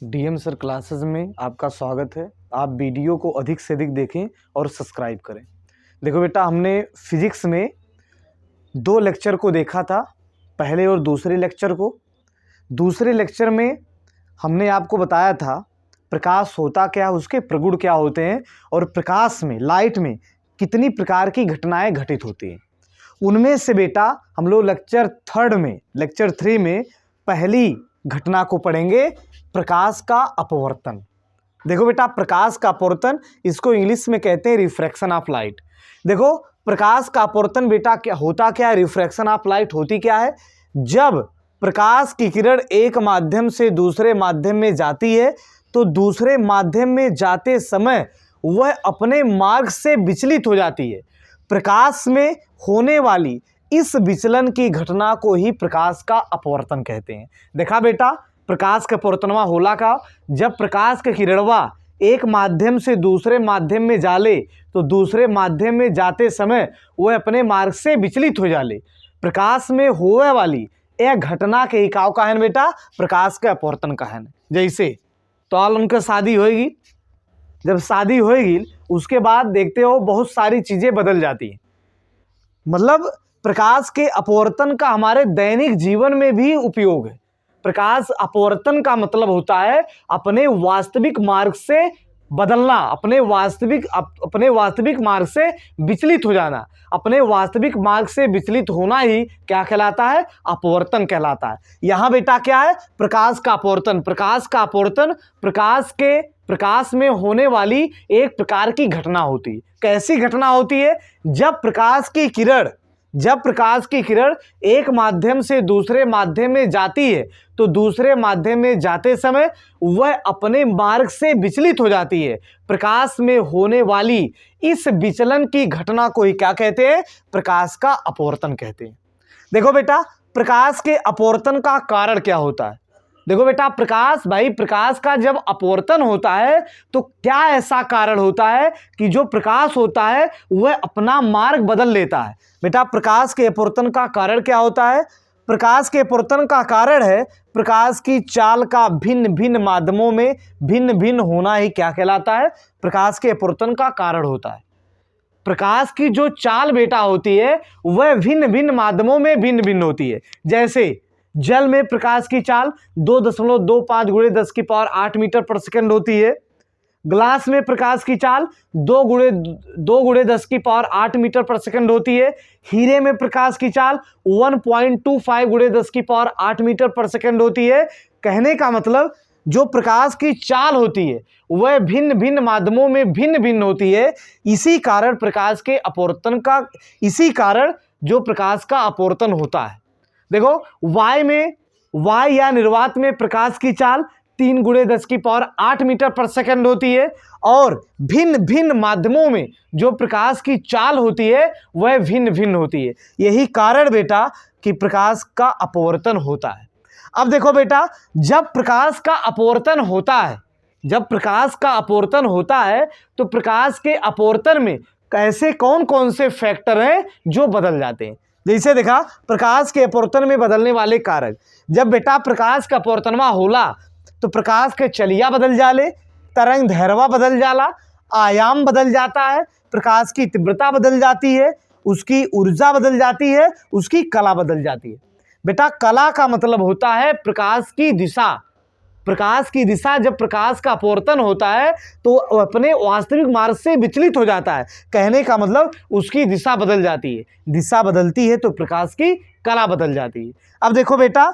DM sir classes में आपका स्वागत है। आप वीडियो को अधिक से अधिक देखें और सब्सक्राइब करें। देखो बेटा, हमने फिजिक्स में दो लेक्चर को देखा था, पहले और दूसरे लेक्चर को। दूसरे लेक्चर में हमने आपको बताया था प्रकाश होता क्या है, उसके प्रगुण क्या होते हैं और प्रकाश में, लाइट में कितनी प्रकार की घटनाएं घटित होती हैं। उनमें से बेटा हम लोग लेक्चर 3 में पहली घटना को पढ़ेंगे, प्रकाश का अपवर्तन। देखो बेटा, प्रकाश का अपवर्तन, इसको इंग्लिश में कहते हैं रिफ्रैक्शन ऑफ लाइट। देखो, प्रकाश का अपवर्तन बेटा क्या होता, क्या है, रिफ्रैक्शन ऑफ लाइट होती क्या है। जब प्रकाश की किरण एक माध्यम से दूसरे माध्यम में जाती है तो दूसरे माध्यम में जाते समय वह अपने मार्ग से विचलित हो जाती है। प्रकाश में होने वाली इस विचलन की घटना को ही प्रकाश का अपवर्तन कहते हैं। देखा बेटा, प्रकाश का अपवर्तनवा होला का, जब प्रकाश के किरणवा एक माध्यम से दूसरे माध्यम में जाले तो दूसरे माध्यम में जाते समय वह अपने मार्ग से विचलित हो जाले। प्रकाश में होने वाली यह घटना के ही का कहन बेटा, प्रकाश का अपवर्तन कहन। जैसे तो आल उनका शादी होगी, जब शादी होगी उसके बाद देखते हो बहुत सारी चीज़ें बदल जाती हैं। मतलब प्रकाश के अपवर्तन का हमारे दैनिक जीवन में भी उपयोग है। प्रकाश अपवर्तन का मतलब होता है अपने वास्तविक मार्ग से बदलना, अपने वास्तविक मार्ग से विचलित हो जाना। अपने वास्तविक मार्ग से विचलित होना ही क्या कहलाता है, अपवर्तन कहलाता है। यहाँ बेटा क्या है, प्रकाश का अपवर्तन। प्रकाश का अपवर्तन प्रकाश में होने वाली एक प्रकार की घटना होती है। कैसी घटना होती है, जब प्रकाश की किरण एक माध्यम से दूसरे माध्यम में जाती है तो दूसरे माध्यम में जाते समय वह अपने मार्ग से विचलित हो जाती है। प्रकाश में होने वाली इस विचलन की घटना को ही क्या कहते हैं, प्रकाश का अपवर्तन कहते हैं। देखो बेटा, प्रकाश के अपवर्तन का कारण क्या होता है। देखो बेटा, प्रकाश का जब अपवर्तन होता है तो क्या ऐसा कारण होता है कि जो प्रकाश होता है वह अपना मार्ग बदल लेता है। बेटा, प्रकाश के अपवर्तन का कारण क्या होता है, प्रकाश के अपवर्तन का कारण है प्रकाश की चाल का भिन्न भिन्न माध्यमों में भिन्न भिन्न होना ही क्या कहलाता है, प्रकाश के अपवर्तन का कारण होता है। प्रकाश की जो चाल बेटा होती है वह भिन्न भिन्न माध्यमों में भिन्न भिन्न होती है। जैसे जल में प्रकाश की चाल 2.25 × 10⁸ मीटर पर सेकंड होती है। ग्लास में प्रकाश की चाल 2 × 10⁸ मीटर पर सेकंड होती है। हीरे में प्रकाश की चाल 1.25 × 10⁸ मीटर पर सेकंड होती है। कहने का मतलब जो प्रकाश की चाल होती है वह भिन्न भिन्न माध्यमों में भिन्न भिन्न होती है। इसी कारण जो प्रकाश का अपवर्तन होता है। देखो, वाय या निर्वात में प्रकाश की चाल 3 × 10⁸ मीटर पर सेकंड होती है और भिन्न भिन्न माध्यमों में जो प्रकाश की चाल होती है वह भिन्न भिन्न होती है। यही कारण बेटा कि प्रकाश का अपवर्तन होता है। अब देखो बेटा, जब प्रकाश का अपवर्तन होता है तो प्रकाश के अपवर्तन में कैसे कौन कौन से फैक्टर हैं जो बदल जाते हैं। जैसे देखा, प्रकाश के अपवर्तन में बदलने वाले कारक, जब बेटा प्रकाश का अपवर्तनवा होला तो प्रकाश के चलिया बदल जाले, तरंग दैर्घ्य बदल जाला, आयाम बदल जाता है, प्रकाश की तीव्रता बदल जाती है, उसकी ऊर्जा बदल जाती है, उसकी कला बदल जाती है। बेटा, कला का मतलब होता है प्रकाश की दिशा। जब प्रकाश का अपवर्तन होता है तो अपने वास्तविक मार्ग से विचलित हो जाता है। कहने का मतलब उसकी दिशा बदल जाती है। दिशा बदलती है तो प्रकाश की कला बदल जाती है। अब देखो बेटा,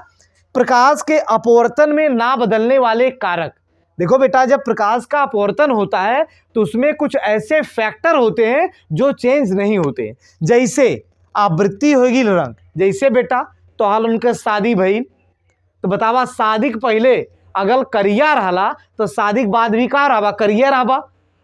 प्रकाश के अपवर्तन में ना बदलने वाले कारक। देखो बेटा, जब प्रकाश का अपवर्तन होता है तो उसमें कुछ ऐसे फैक्टर होते हैं जो चेंज नहीं होते। जैसे आवृत्ति होगी रंग। जैसे बेटा तो हाल उनके शादी भइल तो बतावा, शादी के पहले अगर करिया रहला तो शादी के बाद भी का रहबा, करिया रहबा।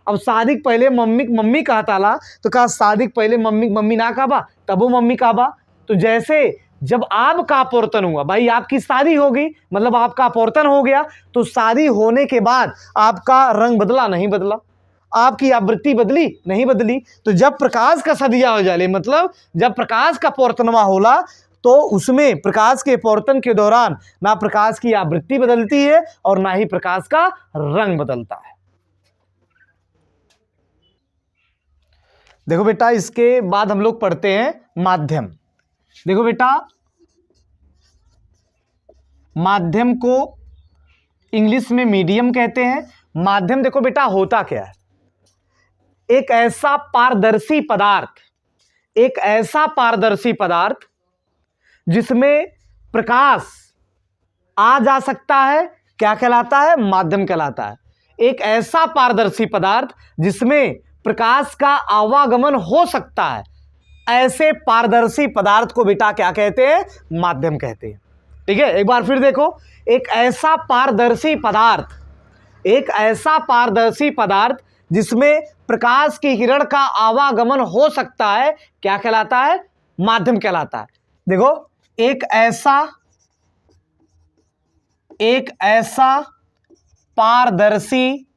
अब शादी के पहले मम्मी कहता ला तो का शादी के पहले मम्मी ना कहबा, तबो मम्मी कहबा। तो जैसे जब आपका अपवर्तन हुआ, भाई आपकी शादी हो गई मतलब आपका अपवर्तन हो गया, तो शादी होने के बाद आपका रंग बदला नहीं बदला, आपकी आवृत्ति बदली नहीं बदली। तो जब प्रकाश का सदिया हो जाले, मतलब जब प्रकाश का अपवर्तनवा होला तो उसमें प्रकाश के अपवर्तन के दौरान ना प्रकाश की आवृत्ति बदलती है और ना ही प्रकाश का रंग बदलता है। देखो बेटा, इसके बाद हम लोग पढ़ते हैं माध्यम। देखो बेटा, माध्यम को इंग्लिश में मीडियम कहते हैं। माध्यम देखो बेटा होता क्या है, एक ऐसा पारदर्शी पदार्थ, एक ऐसा पारदर्शी पदार्थ जिसमें प्रकाश आ जा सकता है, क्या कहलाता है? माध्यम कहलाता है। एक ऐसा पारदर्शी पदार्थ जिसमें प्रकाश का आवागमन हो सकता है, ऐसे पारदर्शी पदार्थ को बेटा क्या कहते हैं? माध्यम कहते हैं। ठीक है, एक बार फिर देखो, एक ऐसा पारदर्शी पदार्थ, एक ऐसा पारदर्शी पदार्थ जिसमें प्रकाश की किरण का आवागमन हो सकता है, क्या कहलाता है? माध्यम कहलाता है। देखो, एक ऐसा पारदर्शी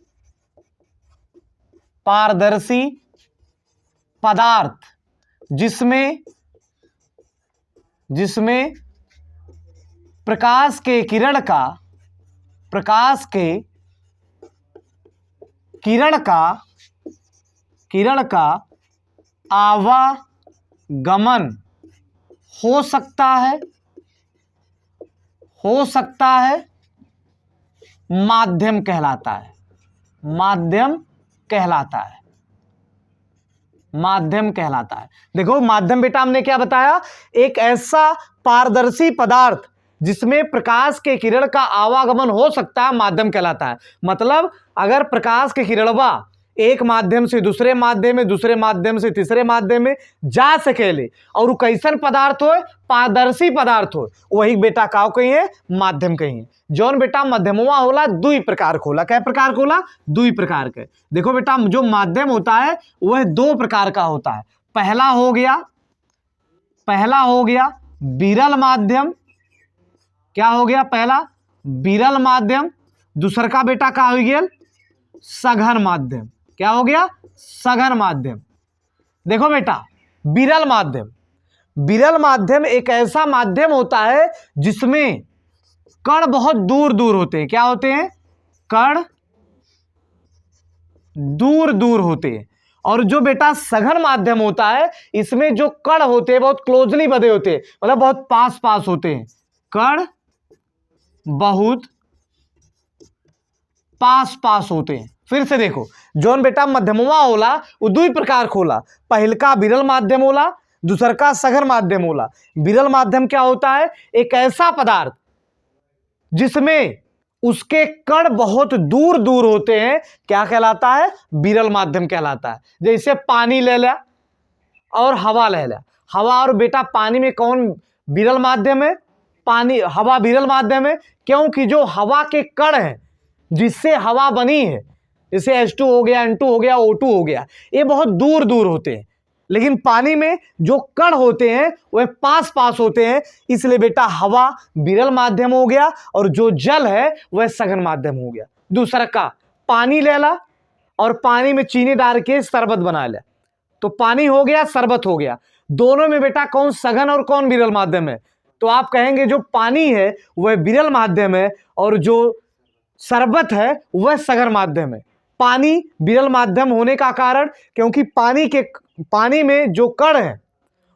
पदार्थ जिसमें प्रकाश के किरण का आवागमन हो सकता है, माध्यम कहलाता है। माध्यम कहलाता है। देखो, माध्यम बेटा हमने क्या बताया? एक ऐसा पारदर्शी पदार्थ जिसमें प्रकाश के किरण का आवागमन हो सकता है, माध्यम कहलाता है। मतलब अगर प्रकाश के किरणवा एक माध्यम से दूसरे माध्यम में, दूसरे माध्यम से तीसरे माध्यम में जा सकेले और वो कैसन पदार्थ हो? पारदर्शी पदार्थ हो, वही बेटा का कहिए? माध्यम कहिए। जौन बेटा मध्यमवा होला दुई प्रकार के होला। क्या प्रकार के होला? दुई प्रकार के। देखो बेटा, जो माध्यम होता है वह दो प्रकार का होता है। पहला हो गया विरल माध्यम। क्या हो गया? पहला विरल माध्यम। दूसर का बेटा का हो गया? सघन माध्यम। क्या हो गया? सघन माध्यम। देखो बेटा, विरल माध्यम एक ऐसा माध्यम होता है जिसमें कण बहुत दूर दूर होते हैं। क्या होते हैं? कण दूर दूर होते हैं। और जो बेटा सघन माध्यम होता है, इसमें जो कण होते हैं बहुत क्लोजली बंधे होते हैं, मतलब बहुत पास पास होते हैं। कण बहुत पास पास होते हैं। फिर से देखो, जोन बेटा मध्यमवा होला वो दुई प्रकार के होला। पहल का विरल माध्यम होला, दूसर का सघन माध्यम होला। विरल माध्यम क्या होता है? एक ऐसा पदार्थ जिसमें उसके कण बहुत दूर दूर होते हैं, क्या कहलाता है? विरल माध्यम कहलाता है। जैसे पानी ले लिया और हवा ले लिया। हवा और बेटा पानी में कौन विरल माध्यम है? हवा विरल माध्यम है, क्योंकि जो हवा के कण हैं जिससे हवा बनी है, जैसे H2 हो गया, N2 हो गया, O2 हो गया, ये बहुत दूर दूर होते हैं। लेकिन पानी में जो कण होते हैं वह पास पास होते हैं, इसलिए बेटा हवा विरल माध्यम हो गया और जो जल है वह सघन माध्यम हो गया। दूसरा का पानी ले ला और पानी में चीनी डाल के शरबत बना लिया, तो पानी हो गया, शरबत हो गया। दोनों में बेटा कौन सघन और कौन विरल माध्यम है? तो आप कहेंगे जो पानी है वह विरल माध्यम है और जो शरबत है वह सघन माध्यम है। पानी विरल माध्यम होने का कारण, क्योंकि पानी में जो कण है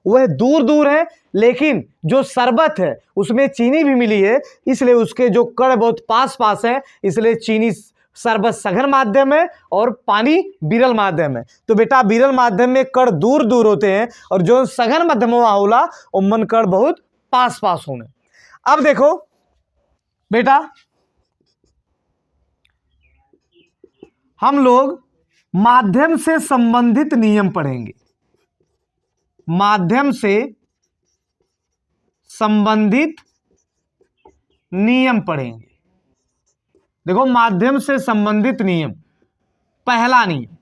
वह दूर दूर है, लेकिन जो शरबत है उसमें चीनी भी मिली है, इसलिए उसके जो कण बहुत पास पास है, इसलिए चीनी शरबत सघन माध्यम है और पानी विरल माध्यम है। तो बेटा विरल माध्यम में कण दूर दूर होते हैं और जो सघन माध्यमवा होला उमन कण बहुत पास पास होने। अब देखो बेटा, हम लोग माध्यम से संबंधित नियम पढ़ेंगे। माध्यम से संबंधित नियम पढ़ेंगे। देखो, माध्यम से संबंधित नियम, पहला नियम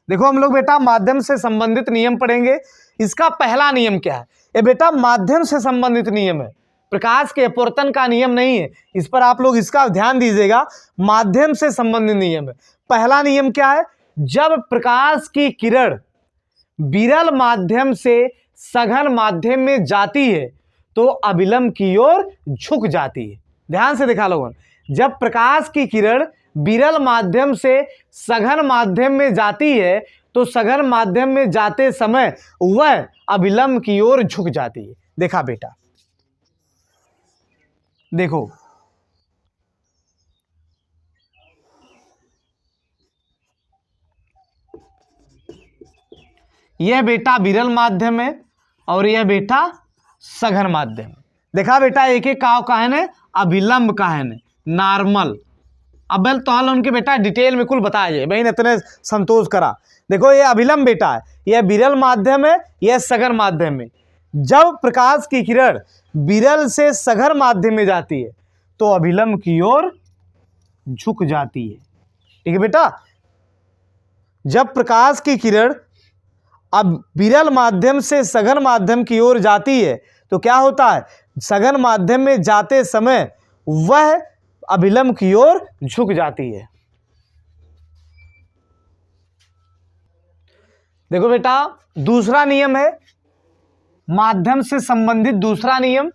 देखो, हम लोग बेटा माध्यम से संबंधित नियम पढ़ेंगे। इसका पहला नियम क्या है? ये बेटा माध्यम से संबंधित नियम है, प्रकाश के अपवर्तन का नियम नहीं है। इस पर आप लोग इसका ध्यान दीजिएगा, माध्यम से संबंधित नियम है। पहला नियम क्या है? जब प्रकाश की किरण विरल माध्यम से सघन माध्यम में जाती है तो अभिलंब की ओर झुक जाती है। ध्यान से देखा लोगों, जब प्रकाश की किरण विरल माध्यम से सघन माध्यम में जाती है तो सघन माध्यम में जाते समय वह अभिलंब की ओर झुक जाती है। देखा बेटा, देखो यह बेटा विरल माध्यम है और यह बेटा सघन माध्यम। देखा बेटा, एक एक का है ना अभिलंब का है ना नॉर्मल। अब तो हाल उनके बेटा डिटेल में कुल बताया जाए, बहन इतने संतोष करा। देखो ये अभिलंब बेटा है, यह विरल माध्यम है, यह सघन माध्यम है। जब प्रकाश की किरण विरल से सघन माध्यम में जाती है तो अभिलंब की ओर झुक जाती है। ठीक है बेटा, जब प्रकाश की किरण अब विरल माध्यम से सघन माध्यम की ओर जाती है तो क्या होता है, सघन माध्यम में जाते समय वह अभिलंब की ओर झुक जाती है। देखो बेटा, दूसरा नियम है माध्यम से संबंधित दूसरा नियम,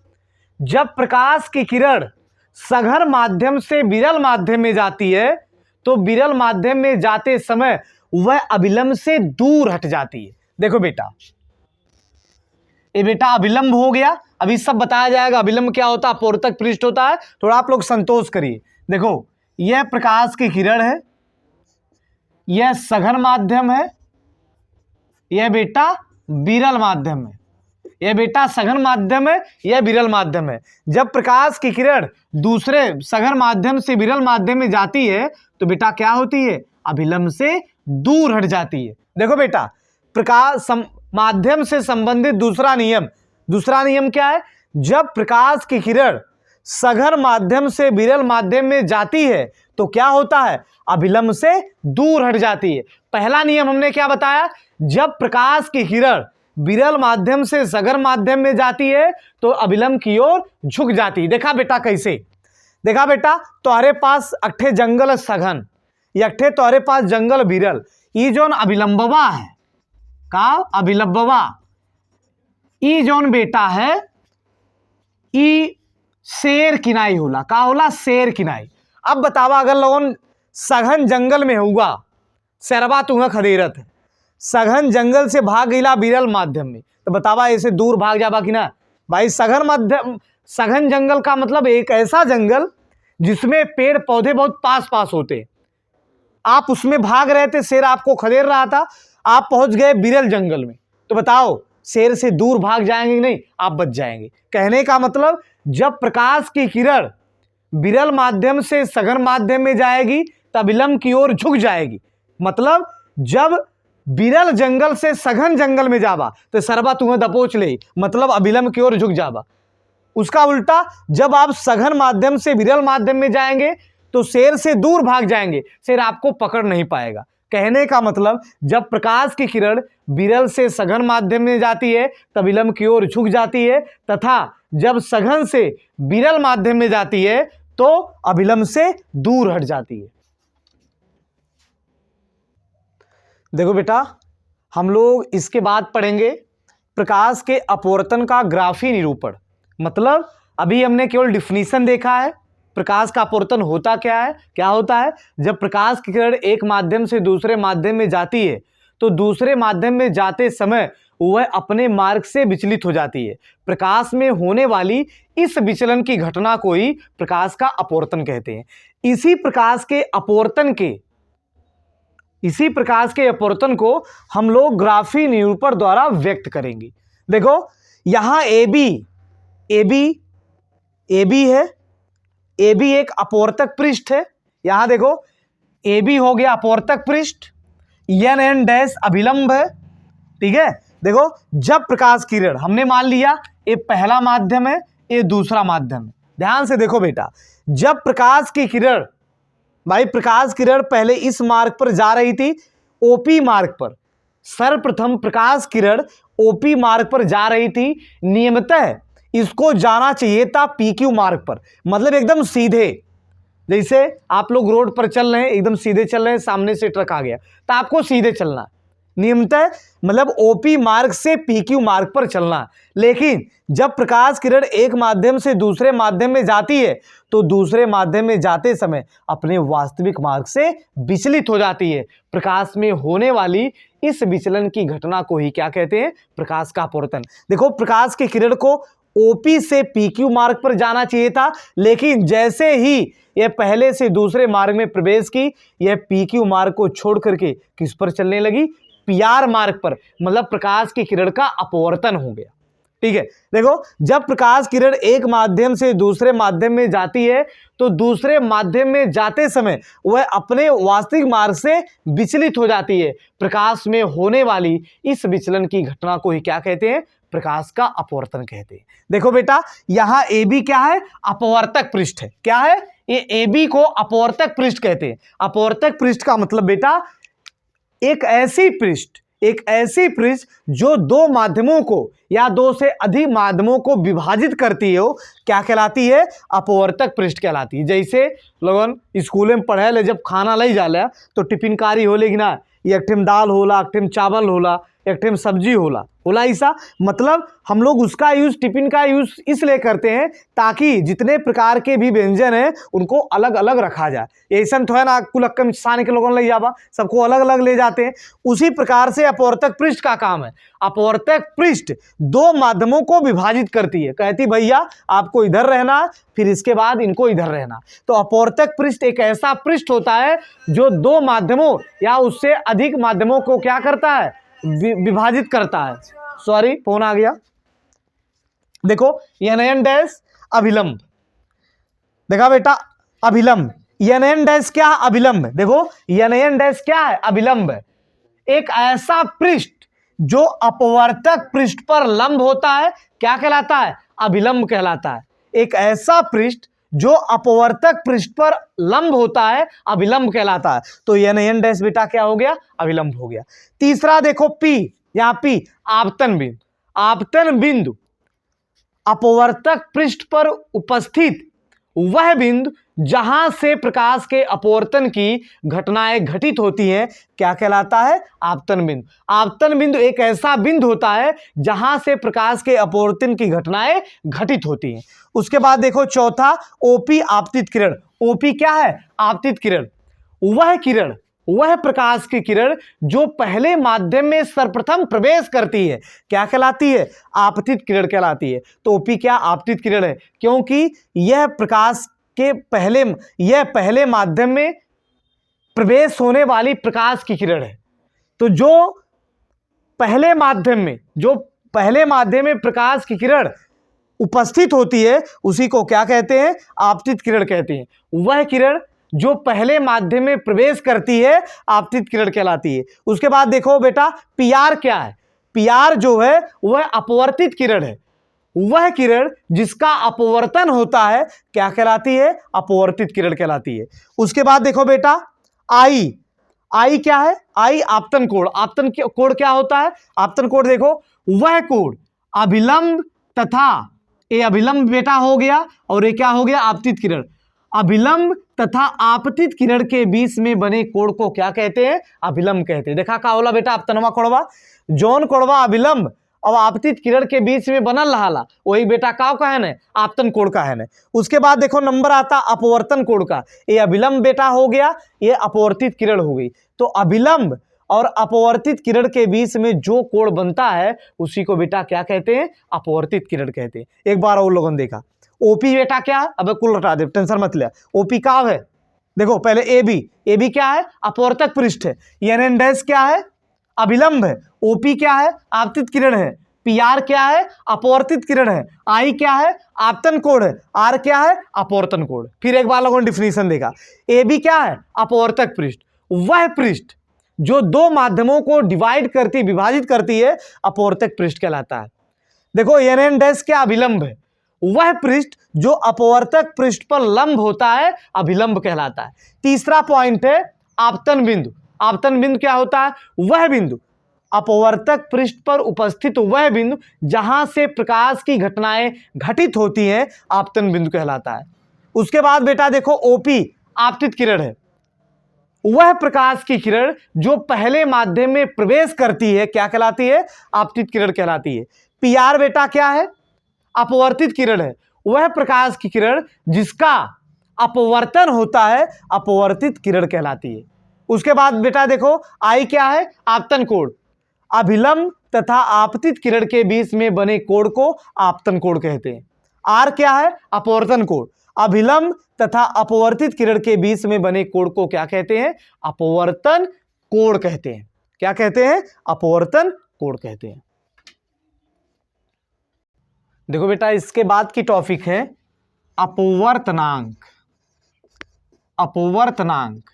जब प्रकाश की किरण सघन माध्यम से विरल माध्यम में जाती है तो विरल माध्यम में जाते समय वह अभिलंब से दूर हट जाती है। देखो बेटा, ये बेटा अभिलंब हो गया, अभी सब बताया जाएगा अभिलंब क्या होता है, अपवर्तक पृष्ठ होता है। थोड़ा आप लोग संतोष करिए। देखो यह प्रकाश की किरण है, यह सघन माध्यम है, यह बेटा विरल माध्यम है, यह बेटा सघन माध्यम है, यह विरल माध्यम है। जब प्रकाश की किरण दूसरे सघन माध्यम से विरल माध्यम में जाती है तो बेटा क्या होती है, अभिलंब से दूर हट जाती है। देखो बेटा, प्रकाश माध्यम से संबंधित दूसरा नियम क्या है, जब प्रकाश की किरण सघन माध्यम से विरल माध्यम में जाती है तो क्या होता है, अभिलंब से दूर हट जाती है। पहला नियम हमने क्या बताया, जब प्रकाश की किरण विरल माध्यम से सघन माध्यम में जाती है तो अभिलंब की ओर झुक जाती है। देखा बेटा कैसे, देखा बेटा, तुम्हारे पास अट्ठे जंगल सघन, अट्ठे तुम्हारे पास जंगल विरल, ये जोन अभिलंबवा है का अभिलंबवा, ई जोन बेटा है ई शेर किनाई होला, का होला शेर किनाई। अब बतावा, अगर लोगन सघन जंगल में होगा, शेरवा तुम्हें खदेरत है, सघन जंगल से भाग गईला विरल माध्यम में, तो बतावा ऐसे दूर भाग जावा कि ना भाई। सघन जंगल का मतलब एक ऐसा जंगल जिसमें पेड़ पौधे बहुत पास पास होते, आप उसमें भाग रहे थे, शेर आपको खदेड़ रहा था, आप पहुंच गए विरल जंगल में, तो बताओ शेर से दूर भाग जाएंगे कि नहीं, आप बच जाएंगे। कहने का मतलब, जब प्रकाश की किरण विरल माध्यम से सघन माध्यम में जाएगी तब अभिलंब की ओर झुक जाएगी। मतलब जब विरल जंगल से सघन जंगल में जावा तो सरबा तुम्हें दबोच ले, मतलब अभिलंब की ओर झुक जावा। उसका उल्टा, जब आप सघन माध्यम से विरल माध्यम में जाएंगे तो शेर से दूर भाग जाएंगे, शेर आपको पकड़ नहीं पाएगा। कहने का मतलब, जब प्रकाश की किरण विरल से सघन माध्यम में जाती है तब अभिलंब की ओर झुक जाती है, तथा जब सघन से विरल माध्यम में जाती है तो अभिलंब से दूर हट जाती है। देखो बेटा, हम लोग इसके बाद पढ़ेंगे प्रकाश के अपवर्तन का ग्राफी निरूपण। मतलब अभी हमने केवल डिफिनीशन देखा है, प्रकाश का अपवर्तन होता क्या है, क्या होता है, जब प्रकाश की किरण एक माध्यम से दूसरे माध्यम में जाती है तो दूसरे माध्यम में जाते समय वह अपने मार्ग से विचलित हो जाती है। प्रकाश में होने वाली इस विचलन की घटना को ही प्रकाश का अपवर्तन कहते हैं। इसी प्रकाश के अपवर्तन को हम लोग ग्राफी निरूपण द्वारा व्यक्त करेंगे। देखो यहां ए बी है, ए बी एक अपवर्तक पृष्ठ है। यहां देखो ए बी हो गया अपवर्तक पृष्ठ, एन एन डैश अभिलंब है। ठीक है, देखो जब प्रकाश किरण, हमने मान लिया ये पहला माध्यम है, ये दूसरा माध्यम है। ध्यान से देखो बेटा, जब प्रकाश की किरण, भाई प्रकाश किरण पहले इस मार्ग पर जा रही थी, ओपी मार्ग पर। सर्वप्रथम प्रकाश किरण ओपी मार्ग पर जा रही थी, नियमतः इसको जाना चाहिए था पीक्यू मार्ग पर, मतलब एकदम सीधे। जैसे आप लोग रोड पर चल रहे हैं, एकदम सीधे चल रहे हैं, सामने से ट्रक आ गया तो आपको सीधे चलना है, नियमतः मतलब ओपी मार्ग से पीक्यू मार्ग पर चलना। लेकिन जब प्रकाश किरण एक माध्यम से दूसरे माध्यम में जाती है तो दूसरे माध्यम में जाते समय अपने वास्तविक मार्ग से विचलित हो जाती है। प्रकाश में होने वाली इस विचलन की घटना को ही क्या कहते हैं? प्रकाश का अपवर्तन। देखो, प्रकाश की किरण को ओपी से पीक्यू मार्ग पर जाना चाहिए था, लेकिन जैसे ही यह पहले से दूसरे मार्ग में प्रवेश की, यह पीक्यू मार्ग को छोड़ करके किस पर चलने लगी? पीआर मार्ग पर, मतलब प्रकाश की किरण का अपवर्तन हो गया। ठीक है, देखो, जब प्रकाश किरण एक माध्यम से दूसरे माध्यम में जाती है तो दूसरे माध्यम में जाते समय वह अपने वास्तविक मार्ग से विचलित हो जाती है। प्रकाश में होने वाली इस विचलन की घटना को ही क्या कहते हैं? प्रकाश का अपवर्तन कहते हैं। देखो बेटा, यहां ए बी क्या है? अपवर्तक पृष्ठ है। क्या है ये? ए बी को अपवर्तक पृष्ठ कहते हैं। अपवर्तक पृष्ठ का मतलब बेटा एक ऐसी पृष्ठ जो दो माध्यमों को या दो से अधिक माध्यमों को विभाजित करती हो, क्या कहलाती है? अपवर्तक पृष्ठ कहलाती है। जैसे लोगन स्कूल में पढ़े ले, जब खाना ले जाले तो टिफिन कारी हो लेगी ना, एक ठेम दाल होला, एक ठेम चावल होला, एक ठेम सब्जी होला ऐसा। मतलब हम लोग उसका यूज, टिफिन का यूज इसलिए करते हैं ताकि जितने प्रकार के भी व्यंजन हैं उनको अलग अलग रखा जाए। ऐसा तो है ना, कुलक्कम सान के लोगों ले जावा, सबको अलग अलग ले जाते हैं। उसी प्रकार से अपवर्तक पृष्ठ का काम है। अपवर्तक पृष्ठ दो माध्यमों को विभाजित करती है, कहती भैया आपको इधर रहना, फिर इसके बाद इनको इधर रहना। तो अपवर्तक पृष्ठ एक ऐसा पृष्ठ होता है जो दो माध्यमों या उससे अधिक माध्यमों को क्या करता है? विभाजित करता है। सॉरी, फोन आ गया। देखो, एन डैश अभिलंब, देखा बेटा, अभिलंब। एन डैश क्या? अभिलंब। देखो, एन डैश क्या है? अभिलंब। एक ऐसा पृष्ठ जो अपवर्तक पृष्ठ पर लंब होता है, क्या कहलाता है? अभिलंब कहलाता है। एक ऐसा पृष्ठ जो अपवर्तक पृष्ठ पर लंब होता है, अभिलंब कहलाता है। तो एन डैश बेटा क्या हो गया? अभिलंब हो गया। तीसरा देखो, पी, यहां पी आपतन बिंदु। आपतन बिंदु अपवर्तक पृष्ठ पर उपस्थित वह बिंदु जहां से प्रकाश के अपवर्तन की घटनाएं घटित होती हैं, क्या कहलाता है? आपतन बिंदु। आपतन बिंदु एक ऐसा बिंदु होता है जहां से प्रकाश के अपवर्तन की घटनाएं घटित होती हैं। उसके बाद देखो चौथा, ओपी आपतित किरण। ओपी क्या है? आपतित किरण। वह प्रकाश की किरण जो पहले माध्यम में सर्वप्रथम प्रवेश करती है, क्या कहलाती है? आपतित किरण कहलाती है। तो ओपी क्या? आपतित किरण है, क्योंकि यह प्रकाश के पहले माध्यम में प्रवेश होने वाली प्रकाश की किरण है। तो जो पहले माध्यम में प्रकाश की किरण उपस्थित होती है उसी को क्या कहते हैं? आपतित किरण कहते हैं। वह किरण जो पहले माध्यम में प्रवेश करती है आपतित किरण कहलाती है। उसके बाद देखो बेटा, पीआर क्या है? पीआर जो है वह अपवर्तित किरण है। वह किरण जिसका अपवर्तन होता है क्या कहलाती है? अपवर्तित किरण कहलाती है। उसके बाद देखो बेटा, आई क्या है? आई आपतन कोण। आपतन कोण क्या होता है? आपतन कोण देखो, वह कोण अभिलंब तथा, ये अभिलंब बेटा हो गया, और ये क्या हो गया? आपतित किरण। अभिलंब तथा आपतित किरण के बीच में बने कोण को क्या कहते हैं? अभिलंब कहते हैं। देखा का होला बेटा? आपतनवा कोणवा, जौन कोणवा अभिलंब और आपतित किरण के बीच में बनल रहा, वही बेटा का कहन है? आपतन कोण का है। उसके बाद देखो नंबर आता अपवर्तन कोण का। ये अभिलंब बेटा हो गया, ये अपवर्तित किरण हो गई। तो अभिलंब और अपवर्तित किरण के बीच में जो कोण बनता है उसी को बेटा क्या कहते हैं? अपवर्तित किरण कहते हैं। एक बार और लोगों ने देखा, ओपी बेटा क्या है? अब कुल हटा दे, टेंशन मत ले। ओपी का है? देखो पहले ए बी क्या है? अपवर्तक पृष्ठ है। एन डैश क्या है? अभिलंब है। ओपी क्या है? आपतित किरण है। पीआर क्या है? अपवर्तित किरण है। आई क्या है? आपतन कोण है। आर क्या है? अपवर्तन कोण। फिर एक बार लोगों ने डिफिनीशन देखा, ए बी क्या है? अपवर्तक पृष्ठ। वह पृष्ठ जो दो माध्यमों को विभाजित करती है अपवर्तक पृष्ठ कहलाता है। देखो एन डैश क्या? अभिलंब है। वह पृष्ठ जो अपवर्तक पृष्ठ पर लंब होता है अभिलंब कहलाता है। तीसरा पॉइंट है आपतन बिंदु। आपतन बिंदु क्या होता है? वह बिंदु, अपवर्तक पृष्ठ पर उपस्थित वह बिंदु जहां से प्रकाश की घटनाएं घटित होती हैं, आपतन बिंदु कहलाता है। उसके बाद बेटा देखो ओपी आपतित किरण है। वह प्रकाश की किरण जो पहले माध्यम में प्रवेश करती है क्या कहलाती है? आपतित किरण कहलाती है। PR बेटा क्या है? अपवर्तित किरण है। वह प्रकाश की किरण जिसका अपवर्तन होता है अपवर्तित किरण कहलाती है। उसके बाद बेटा देखो I क्या है? आपतन कोण। अभिलंब तथा आपतित किरण के बीच में बने कोण को आपतन कोण कहते हैं। R क्या है? अपवर्तन कोण। अभिलंब तथा अपवर्तित किरण के बीच में बने कोण को क्या कहते हैं? अपवर्तन कोण कहते हैं। क्या कहते हैं? अपवर्तन कोण कहते हैं। देखो बेटा इसके बाद की टॉपिक है अपवर्तनांक। अपवर्तनांक,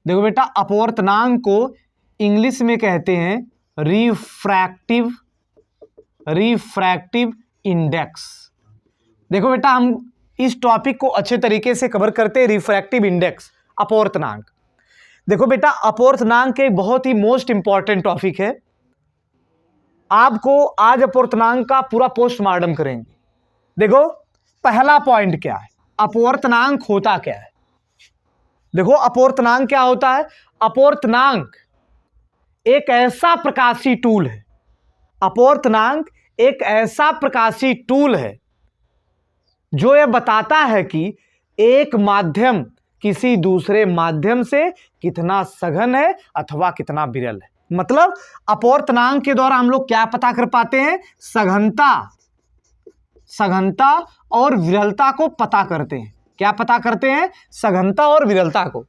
देखो बेटा अपवर्तनांक को इंग्लिश में कहते हैं रिफ्रैक्टिव इंडेक्स। देखो बेटा हम इस टॉपिक को अच्छे तरीके से कवर करते हैं। रिफ्रैक्टिव इंडेक्स, अपवर्तनांक। देखो बेटा अपवर्तनांक एक बहुत ही मोस्ट इंपॉर्टेंट टॉपिक है। आपको आज अपवर्तनांक का पूरा पोस्टमार्टम करेंगे। देखो पहला पॉइंट क्या है? अपवर्तनांक होता क्या है? देखो अपवर्तनांक क्या होता है? अपवर्तनांक एक ऐसा प्रकाशीय टूल है। अपवर्तनांक एक ऐसा प्रकाशीय टूल है जो यह बताता है कि एक माध्यम किसी दूसरे माध्यम से कितना सघन है अथवा कितना विरल है। मतलब अपवर्तनांक के द्वारा हम लोग क्या पता कर पाते हैं? सघनता और विरलता को पता करते हैं। क्या पता करते हैं? सघनता और विरलता को।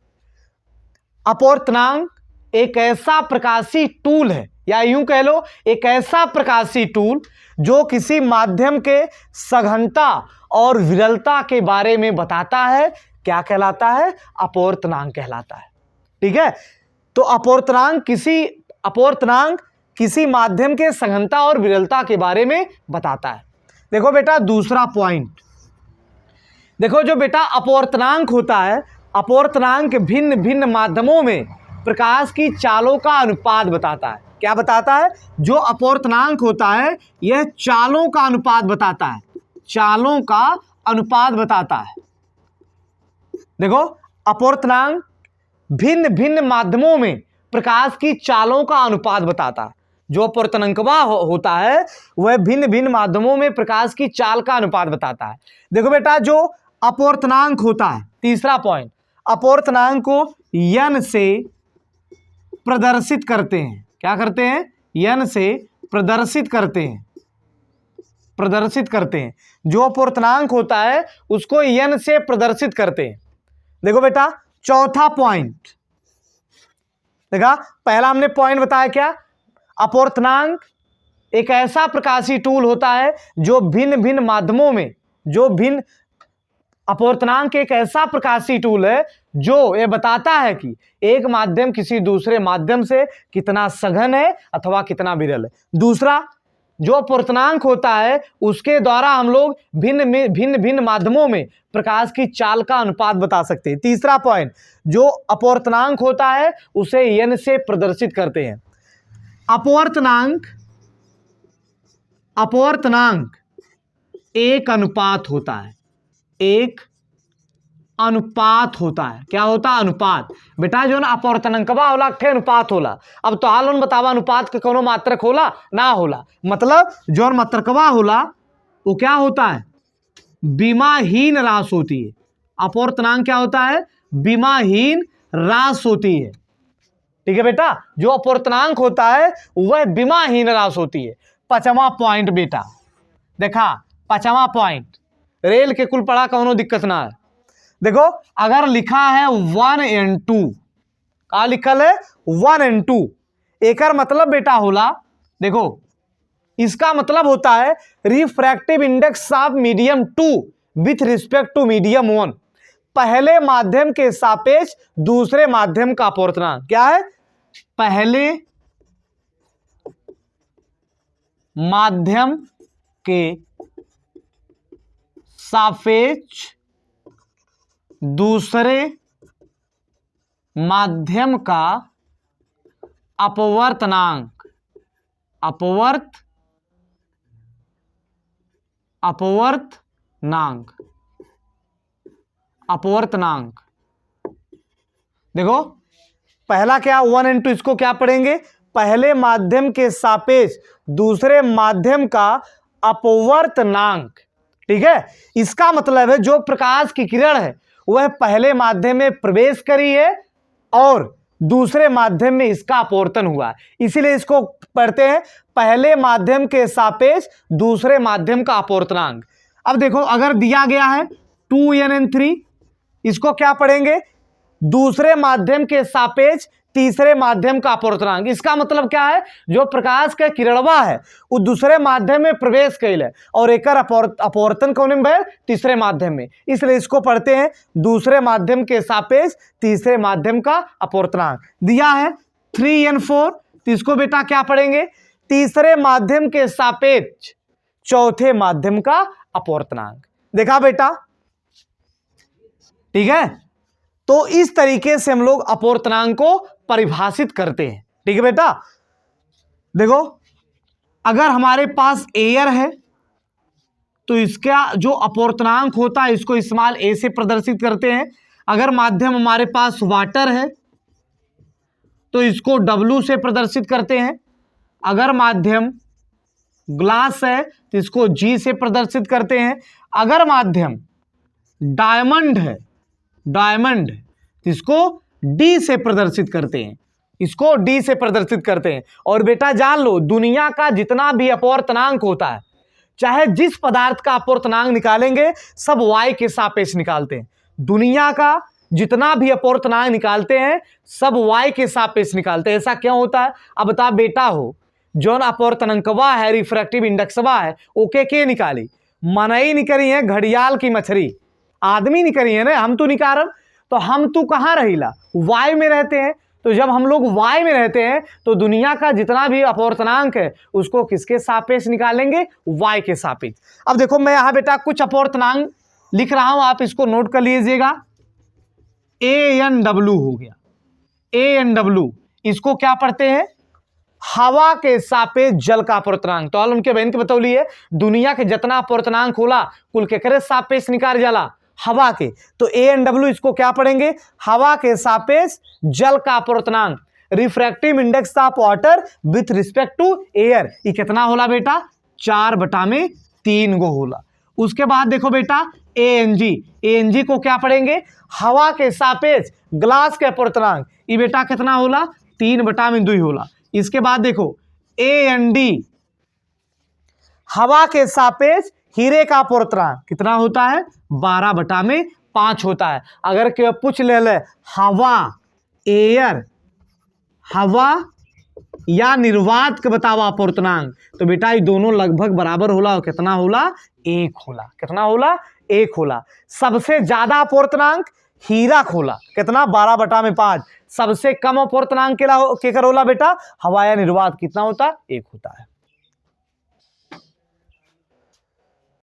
अपवर्तनांक एक ऐसा प्रकाशीय टूल है, या यूं कह लो एक ऐसा प्रकाशीय टूल जो किसी माध्यम के सघनता और विरलता के बारे में बताता है। क्या कहलाता है? अपवर्तनांक कहलाता है। ठीक है, तो अपवर्तनांक किसी माध्यम के सघनता और विरलता के बारे में बताता है। देखो बेटा दूसरा पॉइंट, देखो जो बेटा अपवर्तनांक होता है, अपवर्तनांक भिन्न भिन्न माध्यमों में प्रकाश की चालों का अनुपात बताता है। क्या बताता है? जो अपवर्तनांक होता है यह चालों का अनुपात बताता है। चालों का अनुपात बताता है। देखो अपवर्तनांक भिन्न भिन्न माध्यमों में प्रकाश की चालों का अनुपात बताता है। जो अपवर्तनांकवा होता है वह भिन्न भिन्न माध्यमों में प्रकाश की चाल का अनुपात बताता है। देखो बेटा जो अपवर्तनांक होता है, तीसरा पॉइंट, अपवर्तनांक को n से प्रदर्शित करते हैं। क्या करते हैं? n से प्रदर्शित करते हैं। जो अपवर्तनांक होता है उसको n से प्रदर्शित करते हैं। देखो बेटा चौथा पॉइंट, देखा पहला हमने पॉइंट बताया क्या? अपवर्तनांक एक ऐसा प्रकाशीय टूल होता है जो भिन्न भिन्न माध्यमों में अपवर्तनांक एक ऐसा प्रकाशीय टूल है जो यह बताता है कि एक माध्यम किसी दूसरे माध्यम से कितना सघन है अथवा कितना विरल है। दूसरा, जो अपवर्तनांक होता है उसके द्वारा हम लोग भिन्न भिन्न माध्यमों में प्रकाश की चाल का अनुपात बता सकते हैं। तीसरा पॉइंट, जो अपवर्तनांक होता है उसे n से प्रदर्शित करते हैं। अपवर्तनांक एक अनुपात होता है। एक अनुपात होता है। क्या होता है? अनुपात। बेटा जो ना अपवर्तनांकवा होला एक अनुपात होला। अब तो हाल बतावा अनुपात के कोनो मात्रक होला ना होला। मतलब जो मात्रकवा होला वो क्या होता है? विमाहीन रास होती है। अपवर्तनांक क्या होता है? विमाहीन रास होती है। ठीक है बेटा, जो अपवर्तनांक होता है वह विमाहीन रास होती है। पांचवा पॉइंट बेटा देखा, पांचवा पॉइंट, रेल के कुल पढ़ा कौनो दिक्कत ना है। देखो अगर लिखा है 1n2, का लिखल है 1n2, एकर मतलब बेटा होला, देखो इसका मतलब होता है refractive index of medium 2 with respect to medium 1। पहले माध्यम के सापेक्ष दूसरे माध्यम का अपवर्तनांक। क्या है? पहले माध्यम के सापेक्ष दूसरे माध्यम का अपवर्तनांक। अपवर्तनांक। देखो पहला क्या 1 and 2, इसको क्या पढ़ेंगे, पहले माध्यम के सापेक्ष दूसरे माध्यम का अपवर्तनांक। ठीक है, इसका मतलब है जो प्रकाश की किरण है वह पहले माध्यम में प्रवेश करी है और दूसरे माध्यम में इसका अपवर्तन हुआ, इसीलिए इसको पढ़ते हैं पहले माध्यम के सापेक्ष दूसरे माध्यम का अपवर्तनांक। अब देखो अगर दिया गया है 2n and 3, इसको क्या पढ़ेंगे, दूसरे माध्यम के सापेक्ष तीसरे माध्यम का अपवर्तनांक। इसका मतलब क्या है, जो प्रकाश के किरणवा है वो दूसरे माध्यम में प्रवेश कैल है और एक अपवर्तन कौन में, तीसरे माध्यम में, इसलिए इसको पढ़ते हैं दूसरे माध्यम के सापेक्ष तीसरे माध्यम का अपवर्तनांक। दिया है 3 and 4, तो इसको बेटा क्या पढ़ेंगे, तीसरे माध्यम के सापेक्ष चौथे माध्यम का अपवर्तनांक। देखा बेटा, ठीक है, तो इस तरीके से हम लोग अपवर्तनांक को परिभाषित करते हैं। ठीक है बेटा, देखो अगर हमारे पास एयर है तो इसका जो अपवर्तनांक होता है इसको स्मॉल ए से प्रदर्शित करते हैं। अगर माध्यम हमारे पास वाटर है तो इसको W से प्रदर्शित करते हैं। अगर माध्यम ग्लास है तो इसको G से प्रदर्शित करते हैं। अगर माध्यम डायमंड है, डायमंड, इसको D से प्रदर्शित करते हैं, इसको D से प्रदर्शित करते हैं। और बेटा जान लो, दुनिया का जितना भी अपवर्तनांक होता है, चाहे जिस पदार्थ का अपवर्तनांक निकालेंगे सब y के सापेक्ष निकालते हैं। दुनिया का जितना भी अपवर्तनांक निकालते हैं सब y के सापेक्ष निकालते हैं। ऐसा क्यों होता है, अब बता बेटा हो, जौन अपवर्तनांकवा है, रिफ्रैक्टिव इंडेक्सवा है, ओके के निकाली, मनई निकली है घड़ियाल की मछली, आदमी निकली है ना, हम तो निकाल, तो हम तो कहाँ रहीला, वाई में रहते हैं। तो जब हम लोग वाई में रहते हैं तो दुनिया का जितना भी अपवर्तनांक है उसको किसके सापेक्ष निकालेंगे, वाई के सापेक्ष। अब देखो मैं यहाँ बेटा कुछ अपवर्तनांक लिख रहा हूं, आप इसको नोट कर लीजिएगा। ANW हो गया, ANW, इसको क्या पढ़ते हैं, हवा के सापेक्ष जल का अपवर्तनांक। तो उनके बहन के बतौली है दुनिया के जितना अपवर्तनांक होला कुल के करे सापेक्ष निकाल जाला, हवा के। तो ANW इसको क्या पढ़ेंगे, हवा के सापेक्ष जल का अपवर्तनांक, refractive index of water with respect to air. ये कितना होला बेटा, 4/3 गो होला। उसके बाद देखो बेटा ANG को क्या पढ़ेंगे, हवा के सापेक्ष ग्लास के अपवर्तनांक, ये बेटा कितना होला, 3/2 होला। इसके बाद देखो AND, हवा के सापेक्ष हीरे का अपवर्तनांक कितना होता है, 12/5 होता है। अगर केवल पूछ ले हवा, एयर, हवा या निर्वात के बताओ अपवर्तनांक, तो बेटा ये दोनों लगभग बराबर होला और कितना होला, 1 होला। कितना होला, 1 होला। सबसे ज्यादा अपवर्तनांक हीरा खोला, कितना, 12/5। सबसे कम अपवर्तनांक केकर होला बेटा, हवा या निर्वात, कितना होता, 1 होता है।